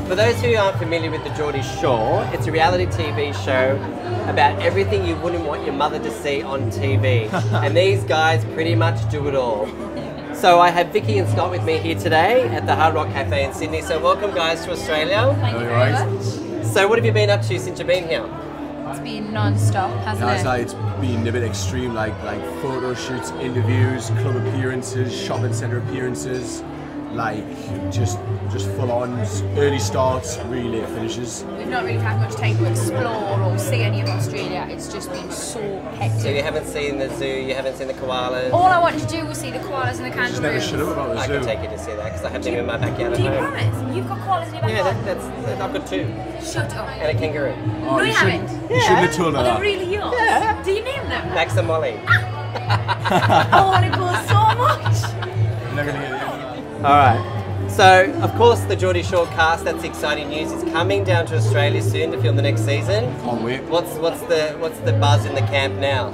For those who aren't familiar with the Geordie Shore, it's a reality TV show about everything you wouldn't want your mother to see on TV. And these guys pretty much do it all. So I have Vicki and Scott with me here today at the Hard Rock Cafe in Sydney. So welcome guys to Australia. Thank you very much. So what have you been up to since you've been here? It's been non-stop, hasn't it? It's been a bit extreme, like photo shoots, interviews, club appearances, shopping centre appearances, like just full on early starts, really late finishes. We've not really had much time to explore or see any of Australia. It's just been so hectic. So you haven't seen the zoo, you haven't seen the koalas? All I wanted to do was see the koalas and the kangaroos. Just never shut up about the I zoo. can take you to see that because I have them in my backyard at Do you home. promise? You've got koalas in your Yeah, backyard? I've got 2. Shut up. And a kangaroo. Oh, No, you haven't. You shouldn't have told her Are they that. really yours? Yeah. Do you name them? Max and Molly. I want to go so much. You're not gonna get it. Alright. So, of course, the Geordie Shore cast, that's exciting news, is coming down to Australia soon to film the next season. Can't wait. What's the buzz in the camp now?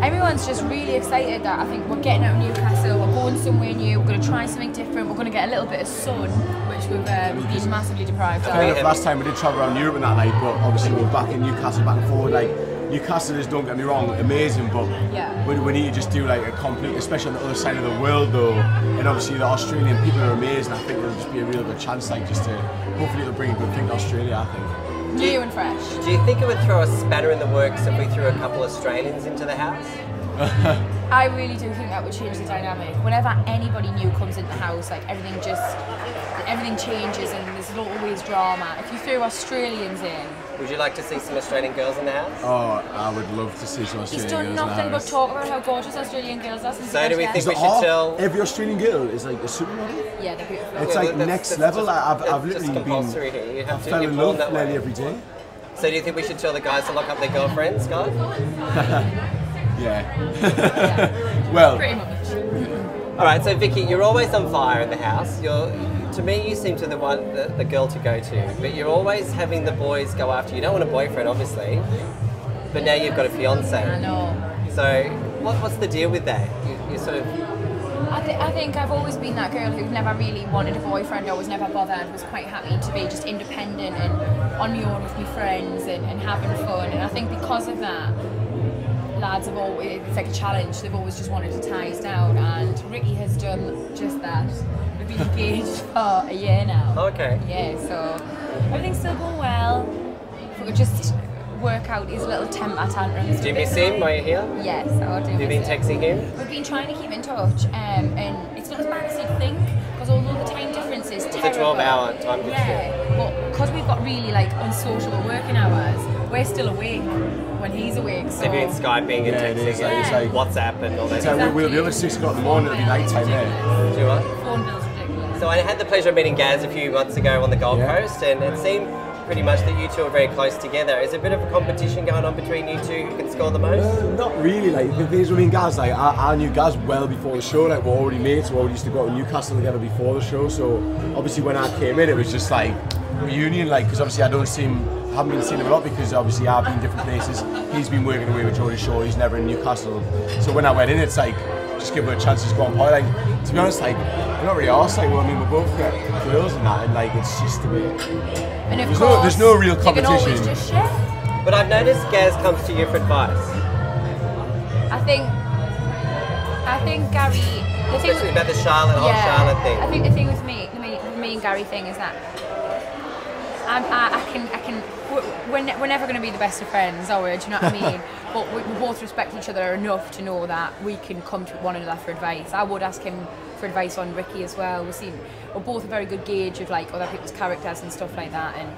Everyone's just really excited that I think we're getting out of Newcastle, we're going somewhere new, we're going to try something different, we're going to get a little bit of sun, which we've been massively deprived of. Last time we did travel around Europe and that, like, but obviously we're back in Newcastle, back and forward. Like, Newcastle is, don't get me wrong, amazing, but Yeah. we need to just do like a complete, especially on the other side of the world though. And obviously the Australian people are amazing. I think it'll just be a real good chance, like, just to hopefully it'll bring a good thing to Australia, I think. New and fresh. Do you think it would throw a spanner in the works if we threw a couple Australians into the house? I really do think that would change the dynamic. Whenever anybody new comes into the house, like everything changes and there's always drama. If you threw Australians in, Would you like to see some Australian girls in the house? Oh, I would love to see some he's Australian done girls in the nothing but house. talk about how gorgeous Australian girls are since So he do we got think here. we should tell... Every Australian girl is like a supermodel. Yeah, they're beautiful. It's like next level. I've It's literally compulsory here. You I have to fell be in born love that nearly way. every day. So do you think we should tell the guys to lock up their girlfriends, Scott? Yeah. Well, Pretty much. Alright, so Vicki, you're always on fire in the house. To me, you seem to the the girl to go to, but you're always having the boys go after you. You don't want a boyfriend, obviously, but now you've got a fiance. I know. So what's the deal with that? You sort of... I think I've always been that girl who's never really wanted a boyfriend. I was never bothered. Was quite happy to be just independent and on my own with my friends and having fun. And I think because of that, lads have always, it's like a challenge. They've always just wanted to tie us down, and Ricky has done just that. We've been engaged for a year now. Okay. Yeah, so everything's still going well. We could just work out his little temper tantrums. Do you miss him while you're here? Yes, I do. Have you been miss him. texting him? We've been trying to keep in touch, and it's not as bad as you'd think, because although the time difference is terrible. It's a 12-hour time difference. Yeah, but because we've got really like unsociable working hours, we're still awake when he's awake. So Have you been Skyping and Yeah, it texting is, and it's like- WhatsApp and all that? so we'll be up at 6 o'clock in the morning. It'll be night time there. Do you what? phone bill's ridiculous. So I had the pleasure of meeting Gaz a few months ago on the Gold Yeah. Coast, and it seemed pretty much that you two are very close together. Is there a bit of a competition going on between you two who can score the most? Not really. Like the thing is, I mean, Gaz, like I knew Gaz well before the show. Like we're already mates. We already used to go to Newcastle together before the show. So obviously when I came in, it was just like reunion. Like because obviously haven't been seeing him a lot because obviously I've been different places. He's been working away with Geordie Shore. He's never in Newcastle. So when I went in, it's like just give her a chance to go on point. Like to be honest, like we're not really arsed. Like well, I mean, we're both girls and that, and like it's just a bit. And of There's course, no real you can always competition. just share. But I've noticed Gaz comes to you for advice, I think Gary. The thing especially about the Charlotte thing. I think the thing with me and Gary thing is that I can. We're never going to be the best of friends, are we? Do you know what I mean? But we both respect each other enough to know that we can come to one another for advice. I would ask him for advice on Ricky as well. We're both a very good gauge of like other people's characters and stuff like that. And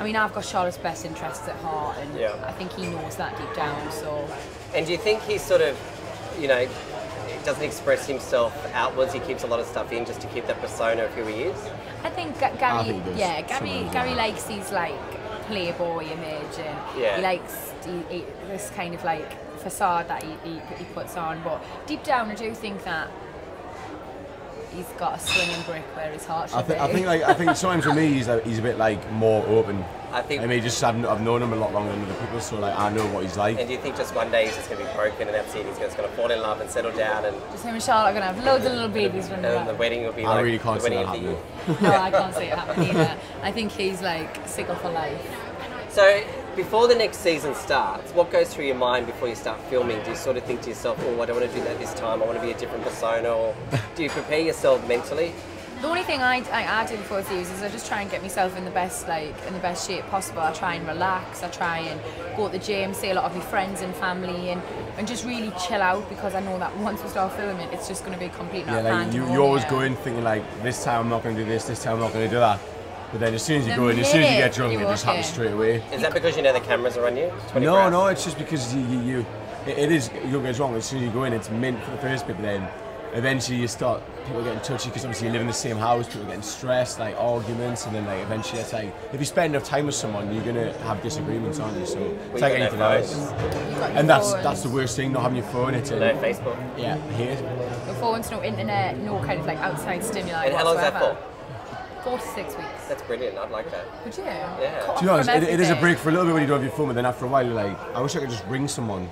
I mean, I've got Charlotte's best interests at heart, and Yeah. I think he knows that deep down. So And do you think he's sort of, doesn't express himself outwards? He keeps a lot of stuff in just to keep that persona of who he is? I think I Gary, think there's yeah, something Gary likes his like playboy image, and Yeah. he likes this kind of like facade that he puts on. But deep down, I do think that he's got a swinging brick where his heart should I be. think sometimes for me he's a bit like more open. I think. I mean, I've known him a lot longer than other people, so like I know what he's like. And do you think just one day he's just going to be broken and that's it? He's just going to fall in love and settle down and. Just him and Charlotte are going to have loads of little babies running And around. the wedding will be I like really can't the see wedding that of the year. happening. No, I can't see it happening either. I think he's like single for life. So, before the next season starts, what goes through your mind before you start filming? Do you sort of think to yourself, oh, I don't want to do that this time, I want to be a different persona, or do you prepare yourself mentally? The only thing I do before series is I just try and get myself in the best shape possible. I try and relax, I try and go to the gym, see a lot of my friends and family, and just really chill out, because I know that once we start filming, it's just going to be complete you always go in thinking like, this time I'm not going to do this time I'm not going to do that. But then as soon as you go in, as soon as you get drunk, it just happens straight away. Is that because you know the cameras are on you? No, it's just because you don't get wrong. As soon as you go in, it's mint for the first bit, but then eventually you start, people getting touchy because obviously you live in the same house, people getting stressed, like arguments, and then like eventually it's like, if you spend enough time with someone, you're gonna have disagreements, aren't you? So it's like anything else. And that's the worst thing, not having your phone. It's no Facebook. Yeah, I hate it. No phones, no internet, no kind of like outside stimuli. And how long is that for? 4 to 6 weeks. That's brilliant. I'd like that. Would you? Yeah. To be honest, it is a break for a little bit when you don't have your phone, but then after a while you're like, I wish I could just ring someone.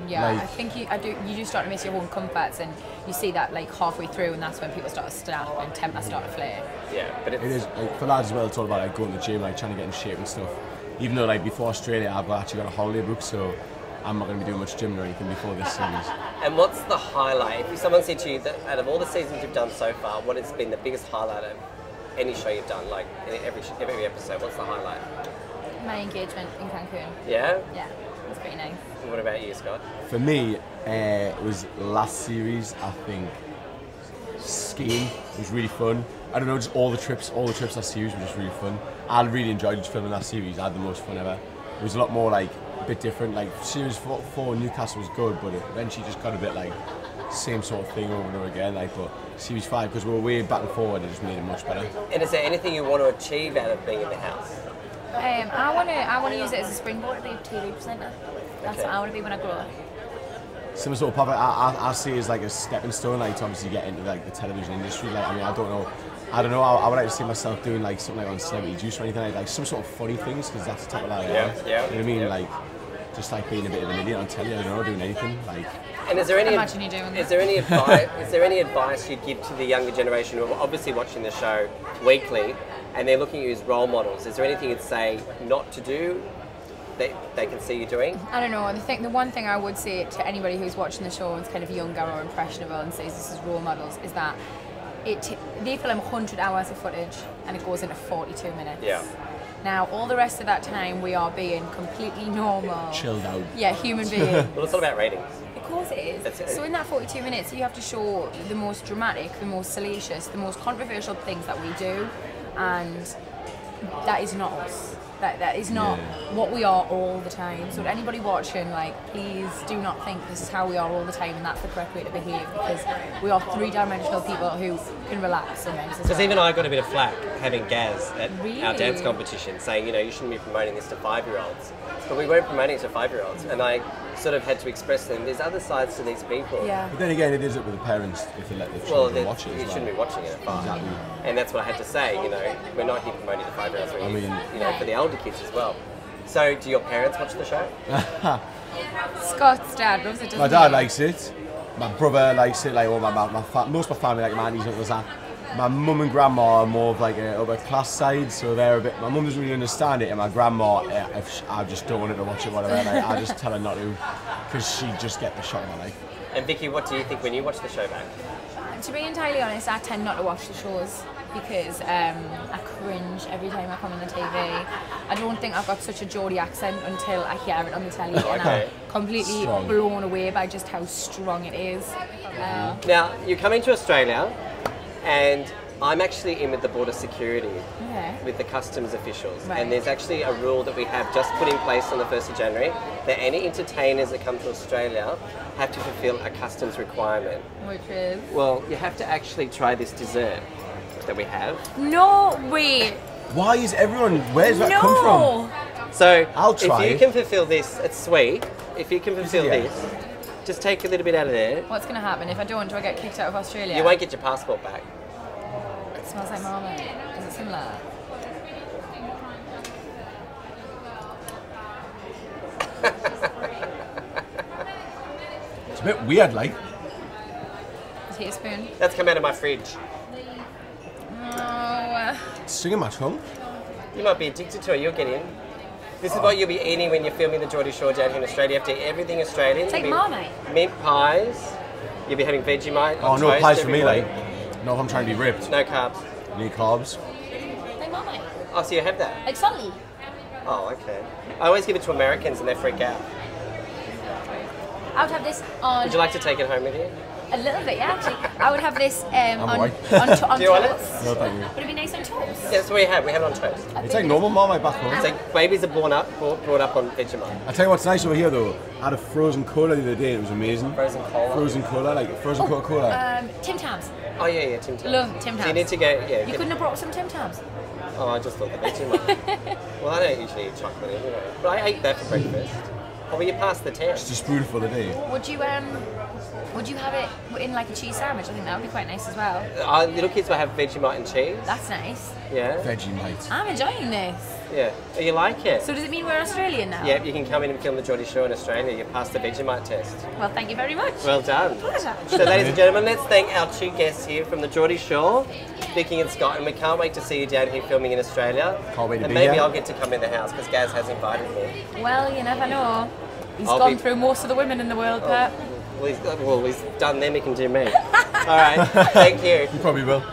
Yeah, like, I think you do start to miss your own comforts, and you see that like halfway through, and that's when people start to snap and tempers start to flare. Yeah, but it is like, for lads as well. It's all about like going to the gym, like trying to get in shape and stuff. Even though like before Australia, I've actually got a holiday book, so I'm not going to be doing much gym or anything before this series. And what's the highlight? If someone said to you that out of all the seasons you've done so far, what has been the biggest highlight of any show you've done? Like in every episode, what's the highlight? My engagement in Cancun. Yeah? Yeah, it's pretty nice. And what about you, Scott? For me, it was last series, I think. Skiing was really fun. I don't know, just all the trips last series were just really fun. I really enjoyed just filming last series. I had the most fun ever. It was a lot more like a bit different. Like series 4 Newcastle was good, but it eventually just got a bit like same sort of thing over and over again. Like, but series 5, because we were way back and forward, it just made it much better. And is there anything you want to achieve out of being in the house? I want to use it as a springboard to be a TV presenter. That's what I want to be when I grow up. Some sort of I see it as like a stepping stone, like to obviously get into like the television industry. Like, I mean, I don't know. I would like to see myself doing like something like on Celebrity Juice or anything like some sort of funny things, because that's the type of lad I am. Yeah. You know what I mean? Like, just like being a bit of an idiot on telly. I don't know, doing anything like. And is there any Imagine you doing that. Is there any advice? Is there any advice you'd give to the younger generation who are obviously watching the show weekly, and they're looking at you as role models? Is there anything you'd say not to do that they can see you doing? I don't know. The one thing I would say to anybody who's watching the show and is kind of younger or impressionable and says this is role models is that they film 100 hours of footage and it goes into 42 minutes. Yeah. Now, all the rest of that time, we are being completely normal. Chilled out. Yeah, human being. Well, it's all about ratings. Of course it is. So in that 42 minutes, you have to show the most dramatic, the most salacious, the most controversial things that we do, and that is not us. That is not what we are all the time. So to anybody watching, like, please do not think this is how we are all the time and that's the correct way to behave, because we are three-dimensional people who can relax and then. Because even I got a bit of flack having Gaz at Really? our dance competition, saying, you shouldn't be promoting this to 5-year-olds. But we weren't promoting it to 5-year-olds, and I sort of had to express to them, there's other sides to these people. Yeah. But then again, it is up with the parents if they let their Well, children watch it as you well. shouldn't be watching it at 5. Exactly. And that's what I had to say, we're not here promoting the 5-year-olds, we're here, for the older kids as well. So, do your parents watch the show? Scott's dad loves it, doesn't My dad he? likes it. My brother likes it. Like all most of my family, like my aunties, uncles, that. My mum and grandma are more of like a upper class side, so they're a bit. My mum doesn't really understand it, and my grandma, I just don't want her to watch it. Whatever, like, I just tell her not to, because she just get the shock of my life. And Vicki, what do you think when you watch the show back? To be entirely honest, I tend not to watch the shows because I cringe every time I come on the TV. I don't think I've got such a Geordie accent until I hear it on the telly, and I'm completely blown away by just how strong it is. Now, you're coming to Australia, and I'm actually in with the border security, with the customs officials, and there's actually a rule that we have just put in place on the 1st of January that any entertainers that come to Australia have to fulfil a customs requirement. Which is? Well, you have to actually try this dessert that we have. No way! Why is everyone? Where's that come from? So, I'll try if you can fulfil this, it's sweet. If you can fulfill this, Just take a little bit out of there. What's going to happen if I don't? Do I get kicked out of Australia? You won't get your passport back. It smells like marmite. Is it similar? It's a bit weird, like. Take a spoon. That's come out of my fridge. Oh. It's singing my tongue. You might be addicted to it. You'll get in. This is what you'll be eating when you're filming the Geordie Shore down here in Australia. You have to eat everything Australian. Take marmite. Mint pies. You'll be having Vegemite. Oh, on no toast pies for every me, morning. like. No, if I'm trying to be ripped. No carbs. Need carbs. Take marmite. Oh, so you have that? Like salty. Oh, okay. I always give it to Americans and they freak out. I would have this on... Would you like to take it home with you? A little bit, yeah, actually. I would have this on white. on Do you want it? toast. No, thank you. Would it be nice on toast? Yeah, that's what we have. We have it on toast. It's like normal Marmite back home. It's like babies are brought up on Vegemite. I tell you what's nice over here though. I had a frozen cola the other day and it was amazing. Frozen cola. Frozen cola, like frozen Coca-Cola. Tim Tams. Oh yeah, Tim Tams. Love Tim So you Tams. need to go. Yeah. You couldn't have brought some Tim Tams. Oh, I just thought the Vegemite. Well, I don't usually eat chocolate anyway, but I ate that for breakfast. Oh, well, you passed the test. Just a spoonful a day. Would you have it in like a cheese sandwich? I think that would be quite nice as well. Our little kids will have Vegemite and cheese. That's nice. Yeah. Vegemite. I'm enjoying this. Yeah. Oh, you like it? So does it mean we're Australian now? Yeah, you can come in and film the Geordie Show in Australia. You passed the Vegemite test. Well, thank you very much. Well done. Pleasure. So, ladies and gentlemen, let's thank our two guests here from the Geordie Shore, Vicki and Scott, and we can't wait to see you down here filming in Australia. Can't wait to and be maybe here. I'll get to come in the house because Gaz has invited me. Well, you never know. He's I'll gone be- through most of the women in the world, Pat. Well, he's done them, he can do me. All right, thank you. You probably will.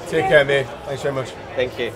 Take care, mate. Thanks very much. Thank you.